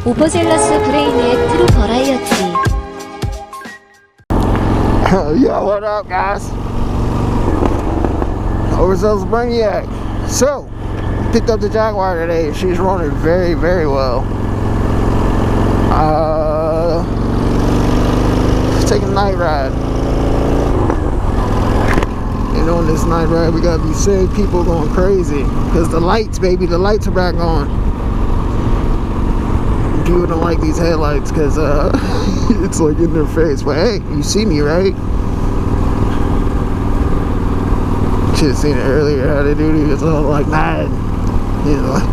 오버젤러스 브레이니액 트루 버라이어티. Yo, what up, guys? Overzealous Brainiac. So, picked up the Jaguar today. She's running very, very well. Taking a night ride. And on this night ride, we gotta be safe. People going crazy because the lights, baby, the lights are back on. People don't like these headlights because it's like in their face. But hey, you see me, right? Should have seen it earlier how the dude was all like mad. You know, like,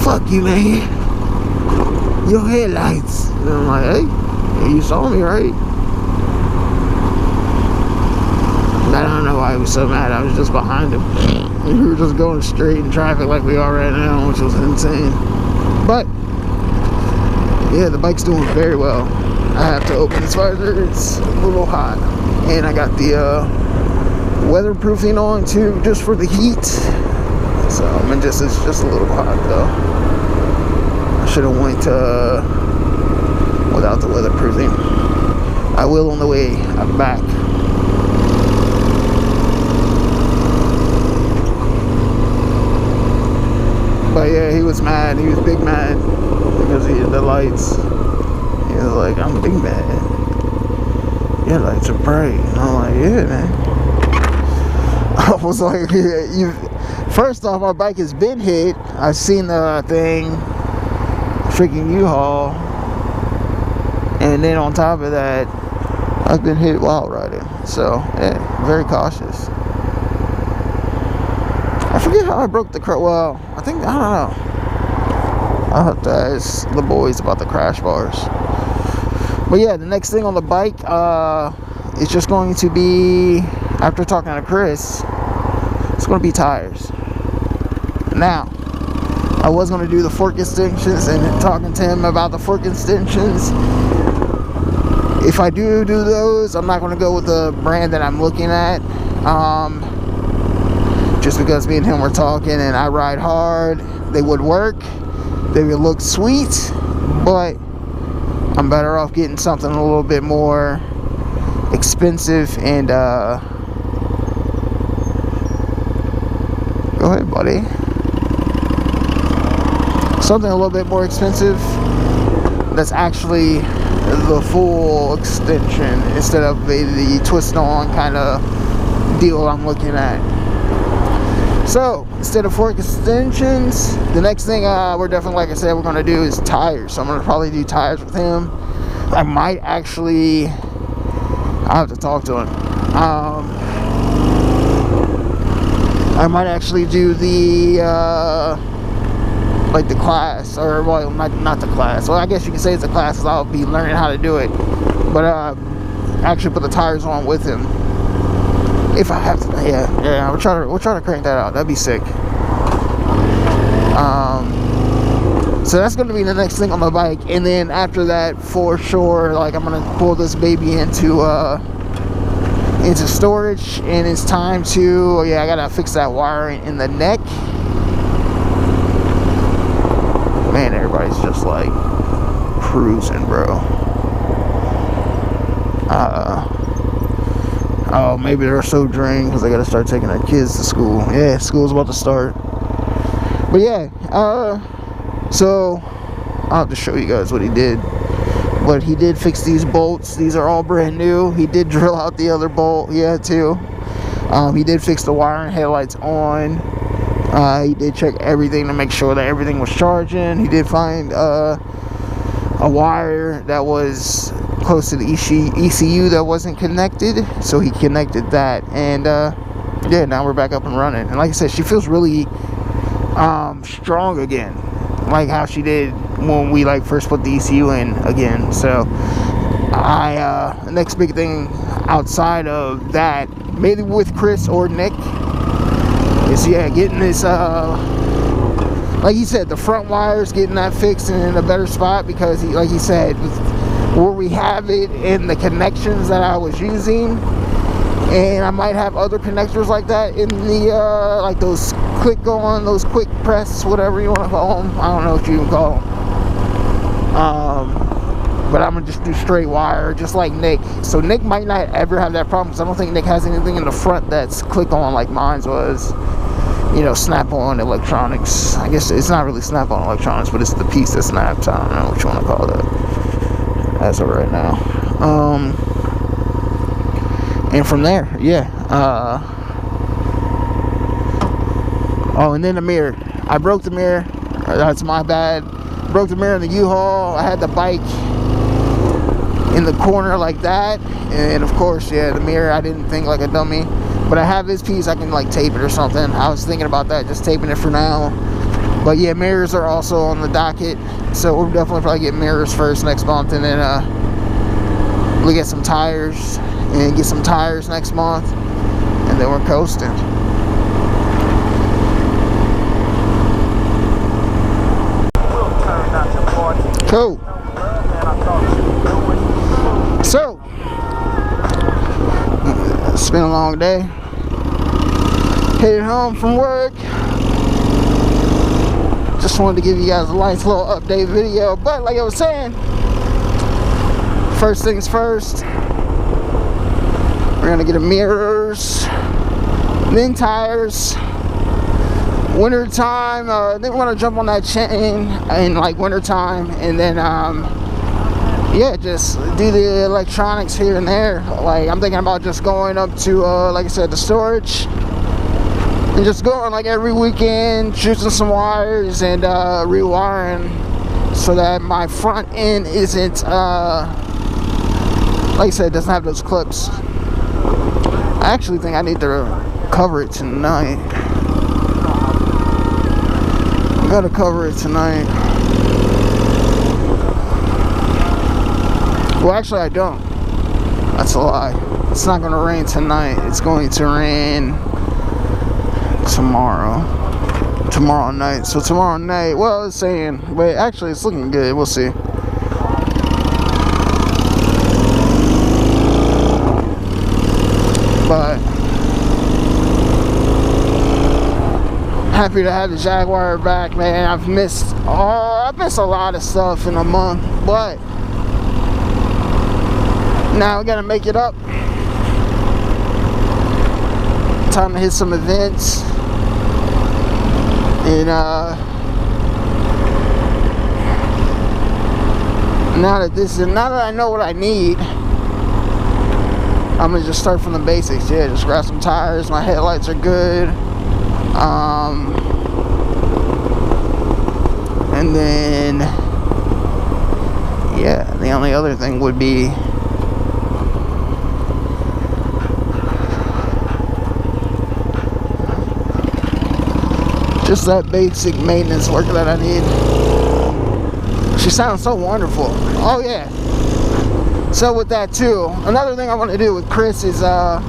fuck you, man. Your headlights. And I'm like, hey, you saw me, right? I don't know why he was so mad. I was just behind him. And we were just going straight in traffic like we are right now, which was insane. But yeah, the bike's doing very well. I have to open this visor. It's a little hot. And I got the weatherproofing on too, just for the heat. So I mean, it's just a little hot though. I should have went without the weatherproofing. I will on the way back. But yeah, he was mad. He was big mad because he hit the lights. He was like, I'm big mad. Your lights are bright. And I'm like, yeah, man. I was like, yeah, first off, my bike has been hit. I've seen the thing, freaking U-Haul. And then on top of that, I've been hit while riding. So, yeah, very cautious. I forget how I broke the car. Well, I don't know. I'll have to ask the boys about the crash bars. But yeah, the next thing on the bike is just going to be, after talking to Chris, it's going to be tires. Now, I was going to do the fork extensions and talking to him about the fork extensions. If I do those, I'm not going to go with the brand that I'm looking at. Just because me and him were talking and I ride hard, they would work, they would look sweet, but I'm better off getting something a little bit more expensive and go ahead, buddy. Something a little bit more expensive that's actually the full extension instead of the twist on kind of deal I'm looking at. So instead of fork extensions, the next thing we're definitely, like I said, we're going to do is tires. So I'm going to probably do tires with him. I might actually, I'll have to talk to him. I might actually do the like the class, or well, not the class. Well, I guess you can say it's a class because I'll be learning how to do it. But actually put the tires on with him. If I have to, yeah, we'll try to crank that out. That'd be sick. So that's gonna be the next thing on the bike, and then after that, for sure, like I'm gonna pull this baby into storage, and it's time to. I gotta fix that wiring in the neck. Man, everybody's just like cruising, bro. Oh, maybe they're so drained because they gotta start taking their kids to school. Yeah, school's about to start. But yeah, so I'll have to show you guys what he did. But he did fix these bolts. These are all brand new. He did drill out the other bolt. He had to. He did fix the wiring, headlights on. He did check everything to make sure that everything was charging. He did find a wire that was close to the ECU that wasn't connected, so he connected that, and yeah, now we're back up and running. And like I said, she feels really strong again, like how she did when we like first put the ECU in again. So the next big thing outside of that, maybe with Chris or Nick, is getting this like he said, the front wires, getting that fixed and in a better spot, because like he said, where we have it and the connections that I was using, and I might have other connectors like that in the like those quick press, whatever you want to call them. I don't know what you can call them. But I'm gonna just do straight wire, just like Nick. So Nick might not ever have that problem, because I don't think Nick has anything in the front that's click on like mine was. You know, snap-on electronics. I guess it's not really snap-on electronics, but it's the piece that snaps. I don't know what you want to call that as of right now. And from there, yeah. Oh, and then the mirror. I broke the mirror. That's my bad. Broke the mirror in the U-Haul. I had the bike in the corner like that, and of course, yeah, the mirror. I didn't think like a dummy. But I have this piece, I can like tape it or something. I was thinking about that, just taping it for now. But yeah, mirrors are also on the docket. So we'll definitely probably get mirrors first next month. And then look at some tires. And get some tires next month. And then we're coasting. Cool. So, it's been a long day. Headed home from work. Just wanted to give you guys a nice little update video. But like I was saying, first things first, we're gonna get a mirrors, then tires. Winter time, didn't want to jump on that chain in like winter time, and then yeah, just do the electronics here and there. Like I'm thinking about just going up to like I said, the storage, and just going like every weekend, choosing some wires and rewiring, so that my front end isn't like I said, doesn't have those clips. I actually think I need to cover it tonight. I gotta cover it tonight. Well, actually I don't. That's a lie. It's not gonna rain tonight. It's going to rain tomorrow night. So tomorrow night, well, it's saying, but actually it's looking good. We'll see. But happy to have the Jaguar back, man. I've missed a lot of stuff in a month, but now we gotta make it up. Time to hit some events. And now that I know what I need, I'm gonna just start from the basics. Yeah, just grab some tires. My headlights are good. And then yeah, the only other thing would be just that basic maintenance work that I need. She sounds so wonderful. Oh yeah. So with that too, another thing I want to do with Chris is I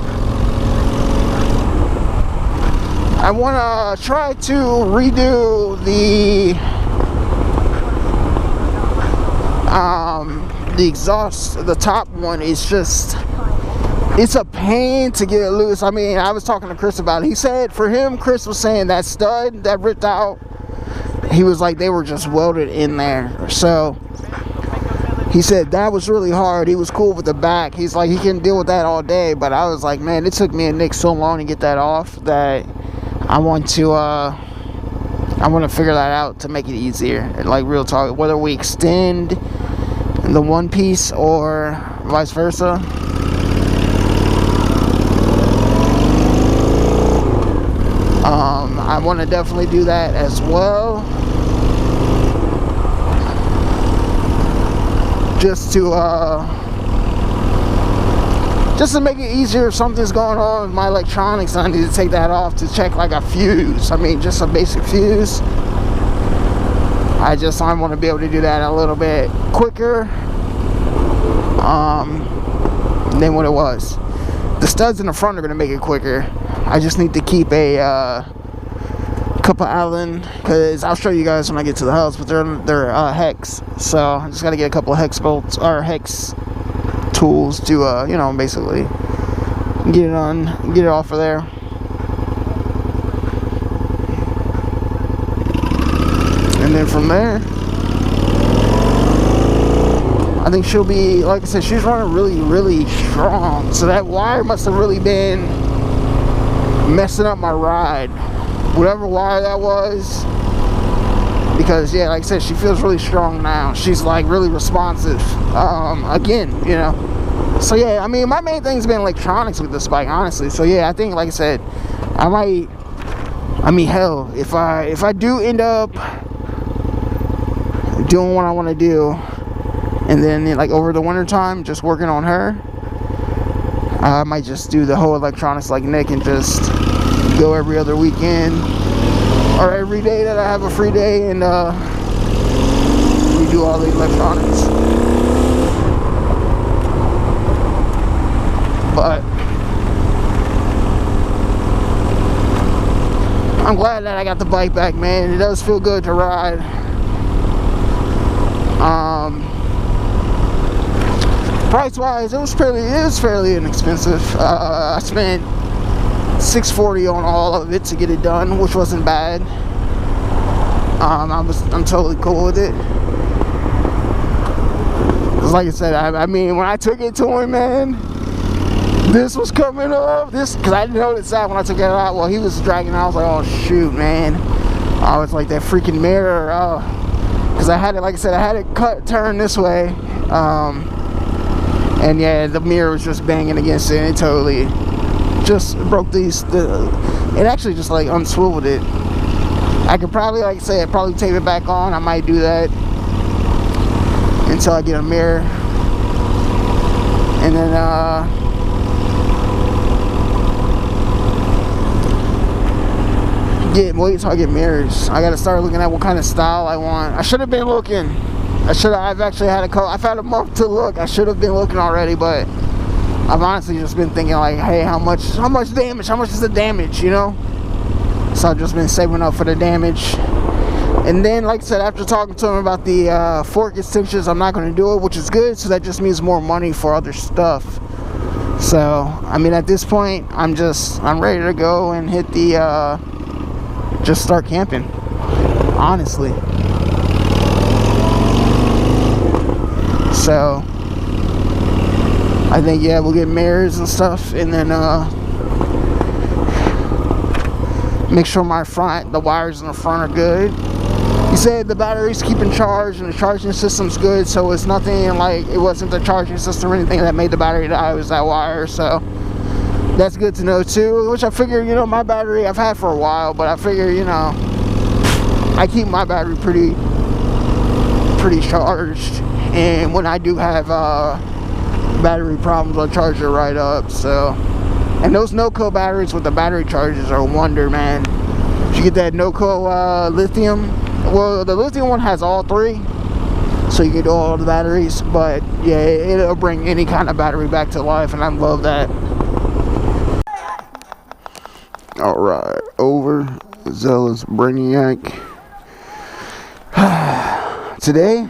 want to try to redo the exhaust. The top one is just, it's a pain to get it loose. I mean, I was talking to Chris about it. He said for him, Chris was saying that stud that ripped out, he was like, they were just welded in there. So he said that was really hard. He was cool with the back. He's like, he can deal with that all day. But I was like, man, it took me and Nick so long to get that off that I want to figure that out to make it easier. Like real talk, whether we extend the one piece or vice versa. I want to definitely do that as well. Just to make it easier if something's going on with my electronics and I need to take that off to check like a fuse. I mean, just a basic fuse. I want to be able to do that a little bit quicker than what it was. The studs in the front are going to make it quicker. I just need to keep a couple Allen, because I'll show you guys when I get to the house, but they're hex. So I just got to get a couple of hex bolts or hex tools to you know, basically get it off of there. And then from there I think she'll be, like I said, she's running really strong. So that wire must have really been messing up my ride, whatever wire that was. Because yeah, like I said, she feels really strong now. She's like really responsive. Again, you know. So yeah, I mean, my main thing's been electronics with this bike, honestly. So yeah, I think, like I said, I might. I mean, hell, if I do end up doing what I want to do, and then like over the winter time, just working on her, I might just do the whole electronics like Nick and just go every other weekend or every day that I have a free day, and we do all the electronics. But I'm glad that I got the bike back, man. It does feel good to ride. Price wise, it was fairly inexpensive. I spent $640 on all of it to get it done, which wasn't bad. I'm totally cool with it. Cause like I said, I mean, when I took it to him, man, this was coming up. Cause I didn't notice that when I took it out. Well, he was dragging. I was like, oh shoot, man. Oh, it's like that freaking mirror. Cause I had it, like I said, I had it turn this way. And yeah, the mirror was just banging against it, and it totally just broke it actually just like unswiveled it. I could probably, like I said, probably tape it back on. I might do that until I get a mirror. And then wait until I get mirrors. I gotta start looking at what kind of style I want. I should have been looking. I've actually had I've had a month to look. I should have been looking already, but I've honestly just been thinking like, hey, how much damage? How much is the damage, you know? So I've just been saving up for the damage. And then, like I said, after talking to him about the fork extensions, I'm not going to do it, which is good. So that just means more money for other stuff. So, I mean, at this point, I'm ready to go and hit the, just start camping, honestly. So I think, yeah, we'll get mirrors and stuff, and then make sure the wires in the front are good. He said the battery's keeping charged and the charging system's good, so it's nothing like, it wasn't the charging system or anything that made the battery die, it was that wire. So that's good to know too, which I figure, you know, my battery I've had for a while, but I figure, you know, I keep my battery pretty charged. And when I do have battery problems, I'll charge it right up. So, and those NOCO batteries with the battery chargers are a wonder, man. If you get that NOCO lithium, well, the lithium one has all three, so you can do all the batteries. But yeah, it'll bring any kind of battery back to life, and I love that. All right, overzealous Brainiac. Today,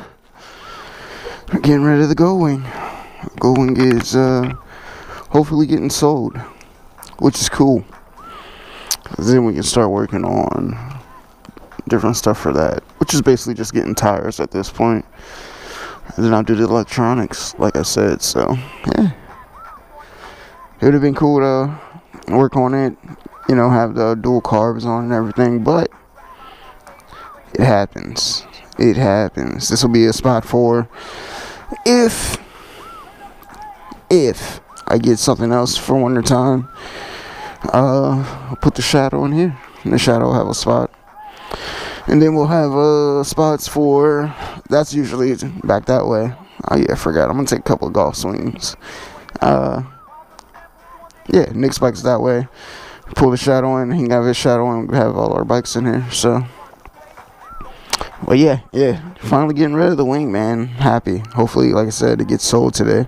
we're getting rid of the Goldwing. Goldwing is hopefully getting sold, which is cool. Then we can start working on different stuff for that, which is basically just getting tires at this point. And then I'll do the electronics, like I said. So yeah, it would have been cool to work on it, you know, have the dual carbs on and everything, but it happens. It happens. This will be a spot for if I get something else for winter time. I'll put the shadow in here, and the shadow will have a spot, and then we'll have spots for, that's usually back that way. Oh yeah, I forgot, I'm gonna take a couple of golf swings. Yeah, Nick's bike's that way. Pull the shadow in, he can have his shadow in, we have all our bikes in here. So well, yeah, finally getting rid of the wing, man. Happy. Hopefully, like I said, it gets sold today.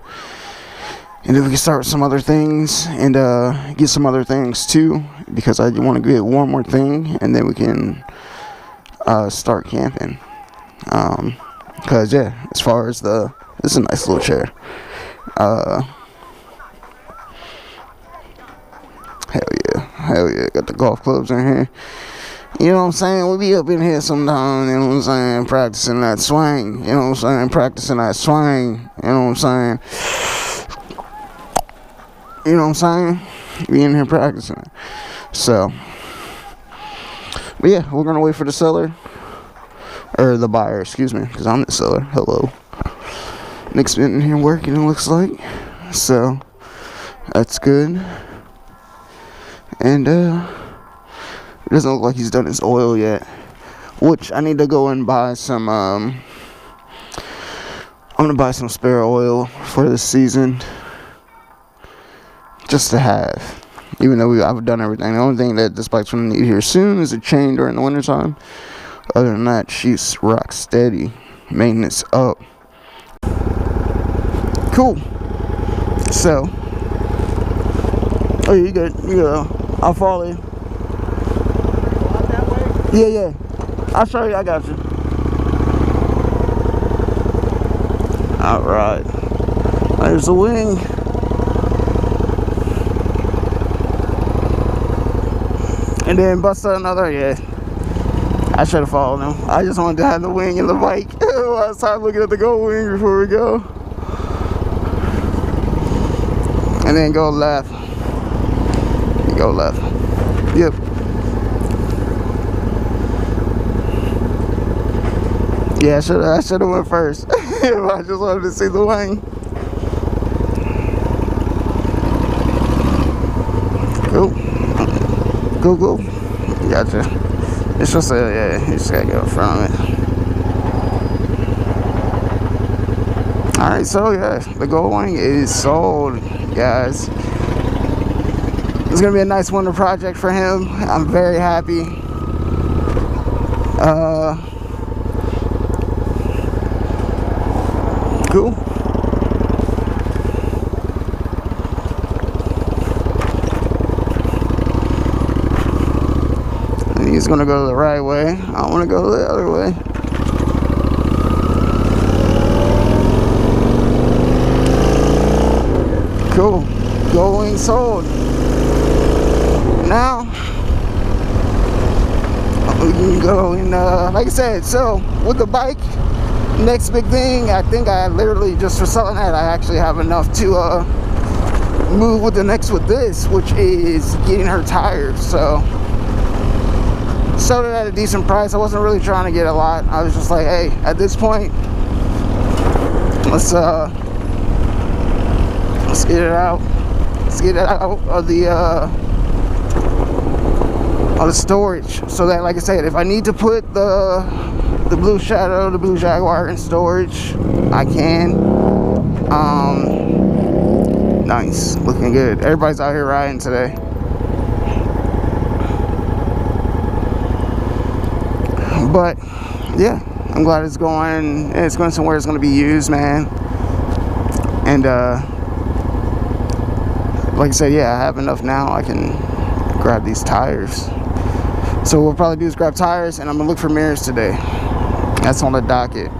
And then we can start with some other things and get some other things too, because I want to get one more thing, and then we can start camping. Because yeah, as far as this is a nice little chair. Hell yeah, got the golf clubs in here. You know what I'm saying? We be up in here sometime, you know what I'm saying? Practicing that swing, you know what I'm saying? Practicing that swing, you know what I'm saying? You know what I'm saying? Be in here practicing it. So, but yeah, we're gonna wait for the seller. Or the buyer, excuse me, because I'm the seller. Hello. Nick's been in here working, it looks like. So, that's good. And, it doesn't look like he's done his oil yet. Which, I need to go and buy some, I'm gonna buy some spare oil for this season. Just to have. Even though I've done everything. The only thing that this bike's gonna need here soon is a chain during the wintertime. Other than that, she's rock steady. Maintenance up. Cool. So. Oh, you good. You good. I'll follow you. Yeah. I'll show you. I got you. Alright. There's the wing. And then bust another, yeah. I should have followed him. I just wanted to have the wing and the bike. Last time looking at the Goldwing before we go. And then go left. Go left. Yep. Yeah, I should have went first. I just wanted to see the wing. Go. Gotcha. It's just yeah, you just gotta go in front of it. Alright, so yeah, the Goldwing is sold, guys. It's gonna be a nice winter project for him. I'm very happy. Cool. He's gonna go the right way. I want to go the other way. Cool. Goldwing sold. Now we can go and like I said, so with the bike, next big thing, I think I literally just for selling that, I actually have enough to move with the next with this, which is getting her tires. So sold it at a decent price. I wasn't really trying to get a lot. I was just like, hey, at this point, let's get it out. Let's get it out of the storage, so that, like I said, if I need to put the Blue Shadow, the Blue Jaguar in storage, I can. Nice, looking good. Everybody's out here riding today. But yeah, I'm glad it's going. It's going somewhere it's going to be used, man. And like I said, yeah, I have enough now. I can grab these tires. So what we'll probably do is grab tires, and I'm gonna look for mirrors today. That's on the docket.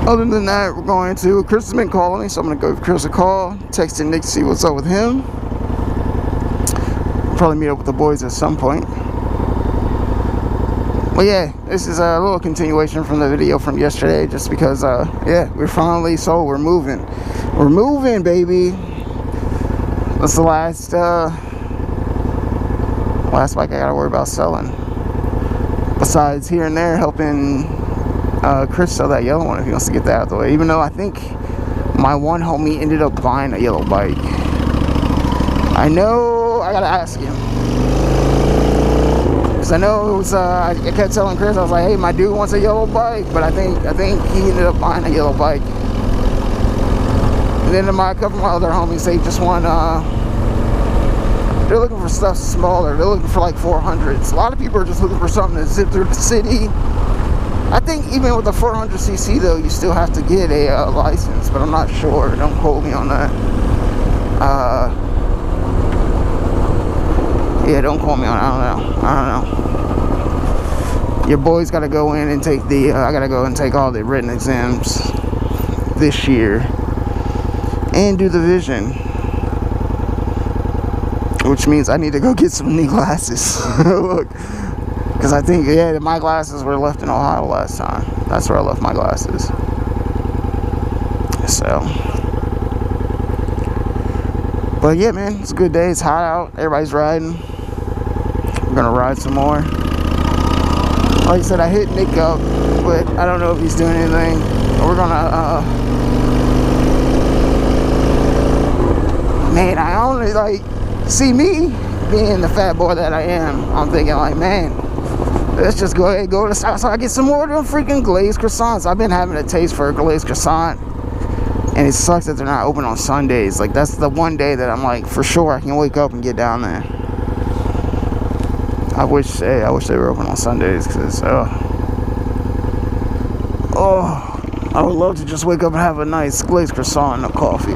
Other than that, we're going to. Chris has been calling me, so I'm gonna go give Chris a call. Texting Nick to see what's up with him. We'll probably meet up with the boys at some point. Well, yeah, this is a little continuation from the video from yesterday, just because, yeah, we're finally sold. We're moving. We're moving, baby. That's the last bike I gotta worry about selling. Besides here and there helping Chris sell that yellow one if he wants to get that out of the way. Even though I think my one homie ended up buying a yellow bike. I know, I gotta ask him. Because I know it was, I kept telling Chris, I was like, hey, my dude wants a yellow bike. But I think he ended up buying a yellow bike. And then a couple of my other homies, they just want, they're looking for stuff smaller. They're looking for like 400s. A lot of people are just looking for something to zip through the city. I think even with the 400cc though, you still have to get a license, but I'm not sure. Don't quote me on that. Yeah, don't quote me on it. I don't know. Your boy's got to go in and take the. I got to go and take all the written exams this year and do the vision. Which means I need to go get some new glasses. Look, Because I think, yeah, my glasses were left in Ohio last time. That's where I left my glasses. So. But yeah, man, it's a good day. It's hot out. Everybody's riding. I'm gonna ride some more. Like I said, I hit Nick up, but I don't know if he's doing anything. We're gonna, man, I only, like, see me being the fat boy that I am. I'm thinking, like, man, let's just go ahead and go to the south side, get some more of them freaking glazed croissants. I've been having a taste for a glazed croissant, and it sucks that they're not open on Sundays. Like, that's the one day that I'm like, for sure I can wake up and get down there. I wish they were open on Sundays, because I would love to just wake up and have a nice glazed croissant and a coffee.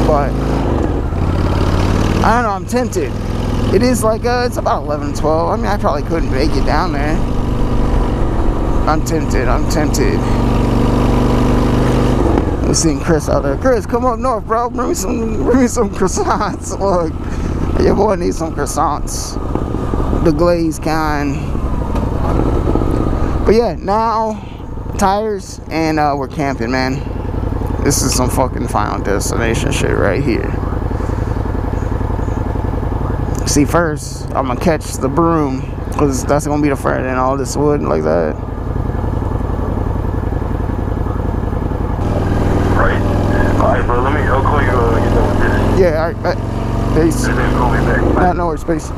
But I don't know, I'm tempted. It is like it's about 11, 12. I mean, I probably couldn't make it down there. I'm tempted. I'm seeing Chris out there. Chris, come up north, bro. Bring me some croissants. Look, your boy needs some croissants, the glazed kind. But yeah, now tires, and we're camping, man. This is some fucking Final Destination shit right here. See, first I'm gonna catch the broom, because that's gonna be the further than all this wood like that. Right. Alright, bro, I'll call you when you done with this. Yeah, alright. Peace. And then call me back. No worries, peace.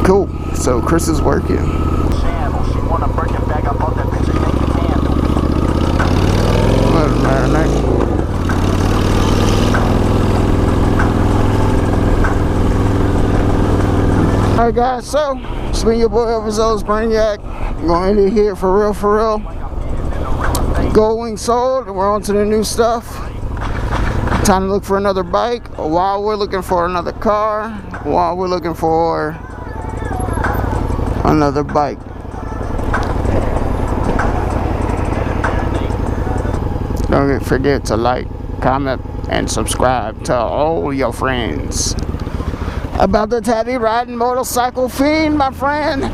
Cool. So Chris is working. Alright guys, so it's been your boy Overzealous Brainiac. I'm gonna end it here for real. Goldwing sold, we're on to the new stuff. Time to look for another bike, while we're looking for another car, while we're looking for another bike. Don't forget to like, comment, and subscribe. Tell all your friends about the tabby riding motorcycle fiend, my friend.